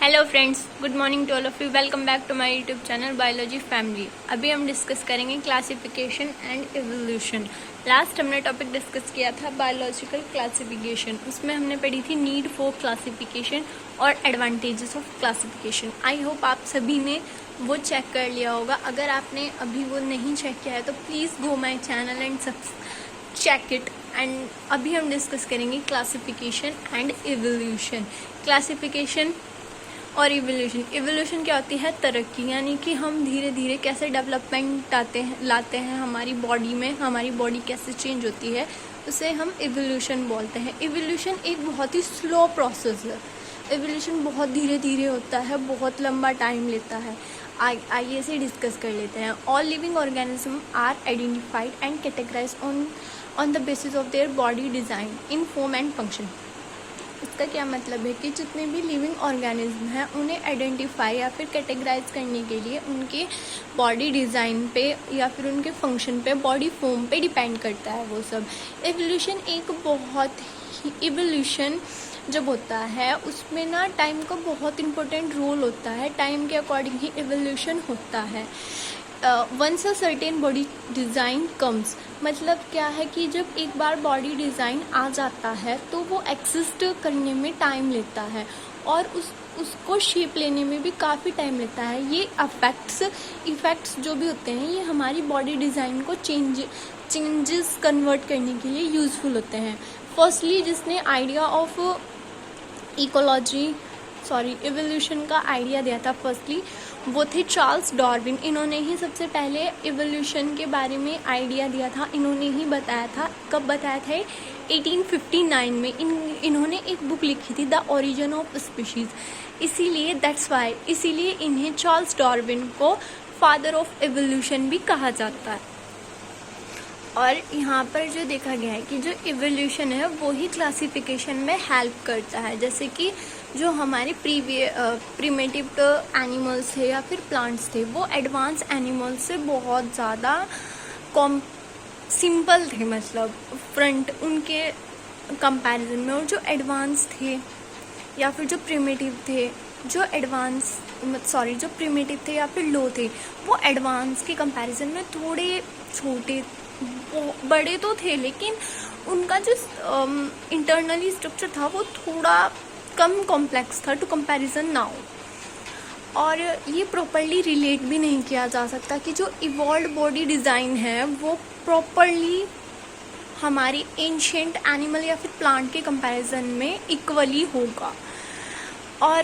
Hello friends, good morning to all of you. Welcome back to my YouTube channel biology family. अभी हम discuss करेंगे classification and evolution. Last हमने topic discuss किया था biological classification. उसमें हमने पढ़ी थी नीड फॉर क्लासिफिकेशन और advantages of classification. I hope आप सभी ने वो चेक कर लिया होगा। अगर आपने अभी वो नहीं चेक किया है तो please go my channel and check it. And अभी हम डिस्कस करेंगे क्लासिफिकेशन एंड एवोल्यूशन। क्लासिफिकेशन और इवोल्यूशन क्या होती है? तरक्की, यानी कि हम धीरे धीरे कैसे डेवलपमेंट लाते हैं हमारी बॉडी में, हमारी बॉडी कैसे चेंज होती है, उसे हम इवोल्यूशन बोलते हैं। इवोल्यूशन एक बहुत ही स्लो प्रोसेस है। इवोल्यूशन बहुत धीरे धीरे होता है, बहुत लंबा टाइम लेता है। आइए इसे डिस्कस कर लेते हैं। All living organism are identified and categorise on the basis of their body design in form and function. इसका क्या मतलब है कि जितने भी लिविंग ऑर्गेनिज्म हैं उन्हें आइडेंटिफाई या फिर कैटेगराइज करने के लिए उनके बॉडी डिज़ाइन पे या फिर उनके फंक्शन पे, बॉडी फॉर्म पे डिपेंड करता है वो सब। इवोल्यूशन जब होता है उसमें ना टाइम का बहुत इंपॉर्टेंट रोल होता है। टाइम के अकॉर्डिंग ही इवोल्यूशन होता है। Once a certain body design comes, मतलब क्या है कि जब एक बार बॉडी डिज़ाइन आ जाता है तो वो एक्सिस्ट करने में टाइम लेता है और उसको शेप लेने में भी काफ़ी टाइम लेता है। ये इफ़ेक्ट्स जो भी होते हैं ये हमारी बॉडी डिज़ाइन को चेंजेस कन्वर्ट करने के लिए यूज़फुल होते हैं। फर्स्टली जिसने आइडिया ऑफ इवोल्यूशन का आइडिया दिया था फर्स्टली वो थे चार्ल्स डार्विन। इन्होंने ही सबसे पहले इवोल्यूशन के बारे में आइडिया दिया था। इन्होंने ही बताया था। कब बताया था? 1859 में इन्होंने एक बुक लिखी थी, द ओरिजिन ऑफ स्पीशीज़। इसीलिए इन्हें चार्ल्स डार्विन को फादर ऑफ इवोल्यूशन भी कहा जाता है। और यहाँ पर जो देखा गया है कि जो इवोल्यूशन है वो ही क्लासिफिकेशन में हेल्प करता है। जैसे कि जो हमारे प्रीमेटिव एनिमल्स थे या फिर प्लांट्स थे वो एडवांस एनिमल्स से बहुत ज़्यादा सिंपल थे, मतलब फ्रंट उनके कंपैरिजन में। और जो एडवांस थे या फिर जो प्रीमेटिव थे, जो प्रीमेटिव थे या फिर लो थे, वो एडवांस के कंपैरिजन में थोड़े छोटे, बड़े तो थे लेकिन उनका जो इंटरनली स्ट्रक्चर था वो थोड़ा कम कॉम्प्लेक्स था टू कंपैरिजन नाउ। और ये प्रॉपरली रिलेट भी नहीं किया जा सकता कि जो इवॉल्व बॉडी डिज़ाइन है वो प्रॉपरली हमारी एंशिएंट एनिमल या फिर प्लांट के कंपैरिजन में इक्वली होगा। और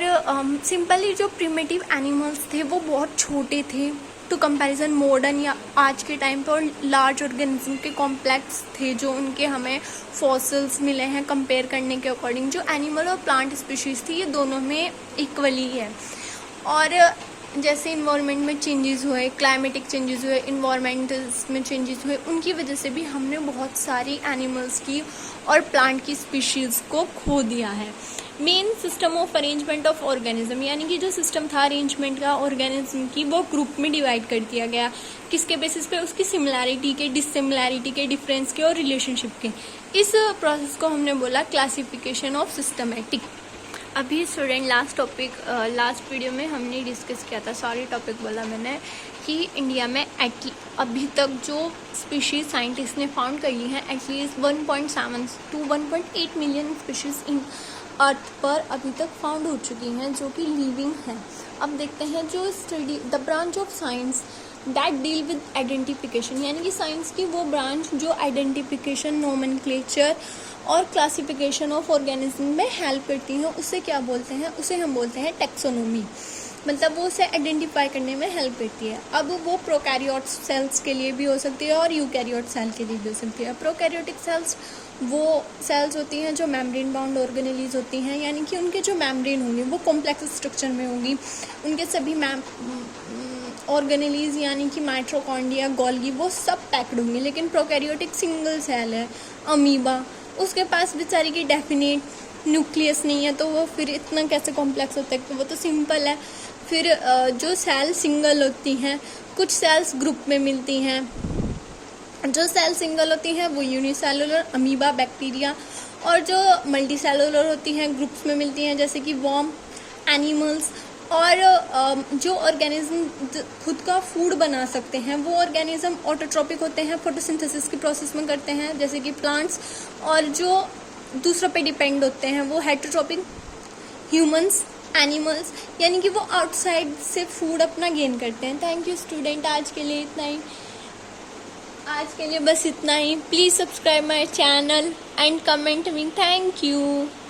सिंपली जो प्रिमिटिव एनिमल्स थे वो बहुत छोटे थे टू कंपैरिजन मॉडर्न या आज के टाइम पर लार्ज ऑर्गेनिज्म के कॉम्प्लेक्स थे जो उनके हमें फॉसिल्स मिले हैं कंपेयर करने के अकॉर्डिंग। जो एनिमल और प्लांट स्पीशीज़ थी ये दोनों में इक्वली है। और जैसे इन्वायरमेंट में चेंजेस हुए, क्लाइमेटिक चेंजेस हुए, इन्वायरमेंट्स में चेंजेस हुए, उनकी वजह से भी हमने बहुत सारी एनिमल्स की और प्लांट की स्पीशीज़ को खो दिया है। Main system of arrangement of organism, यानी कि जो सिस्टम था अरेंजमेंट का ऑर्गेनिज्म की, वो ग्रुप में डिवाइड कर दिया गया। किसके बेसिस पे? उसकी सिमिलैरिटी के, डिससिमिलैरिटी के, डिफरेंस के और रिलेशनशिप के। इस प्रोसेस को हमने बोला क्लासिफिकेशन ऑफ सिस्टमेटिक। अभी स्टूडेंट लास्ट वीडियो में हमने डिस्कस किया था, टॉपिक बोला मैंने, कि इंडिया में अभी तक जो स्पीशीज़ साइंटिस्ट ने फाउंड कर ली हैं एटलीस्ट 1.7 to 1.8 मिलियन स्पीशीज़ इन अर्थ पर अभी तक फाउंड हो चुकी हैं जो कि लिविंग हैं। अब देखते हैं जो study the branch of science that deal with identification, यानी कि साइंस की वो ब्रांच जो आइडेंटिफिकेशन, नोमेनक्लेचर और क्लासिफिकेशन ऑफ ऑर्गेनिज्म में हेल्प करती हैं, उसे क्या बोलते हैं? उसे हम बोलते हैं टैक्सोनॉमी। मतलब वो उसे आइडेंटिफाई करने में हेल्प करती है। अब वो प्रोकैरियोट सेल्स के लिए भी हो सकती है और यूकैरियोट सेल के लिए भी हो सकती है। प्रोकैरियोटिक सेल्स वो सेल्स होती हैं जो मेम्ब्रेन बाउंड ऑर्गेनेलीज होती हैं, यानी कि उनके जो मेम्ब्रेन होंगे वो कॉम्प्लेक्स स्ट्रक्चर में होंगी। उनके सभी ऑर्गेनेलीज यानी कि माइटोकॉन्ड्रिया, गोल्गी, वो सब पैक्ड होंगे। लेकिन प्रोकैरियोटिक सिंगल सेल है, अमीबा, उसके पास बेचारी की डेफिनेट न्यूक्लियस नहीं है, तो वो फिर इतना कैसे कॉम्प्लेक्स होता है? तो वो तो सिंपल है। फिर जो सेल सिंगल होती हैं, कुछ सेल्स ग्रुप में मिलती हैं। जो सेल सिंगल होती हैं वो यूनिसेलुलर, अमीबा, बैक्टीरिया, और जो मल्टी सेलुलर होती हैं ग्रुप्स में मिलती हैं, जैसे कि वर्म, एनिमल्स, और जो ऑर्गेनिज्म खुद का फूड बना सकते हैं वो ऑर्गेनिज्म ऑटोट्रॉपिक होते हैं, फोटोसिंथेसिस की प्रोसेस में करते हैं जैसे कि प्लांट्स, और जो दूसरों पे डिपेंड होते हैं वो हेटरोट्रॉपिक, ह्यूमंस, एनिमल्स, यानी कि वो आउटसाइड से फूड अपना गेन करते हैं। थैंक यू स्टूडेंट, आज के लिए इतना ही, आज के लिए बस इतना ही। Please subscribe my channel and comment me. Thank you.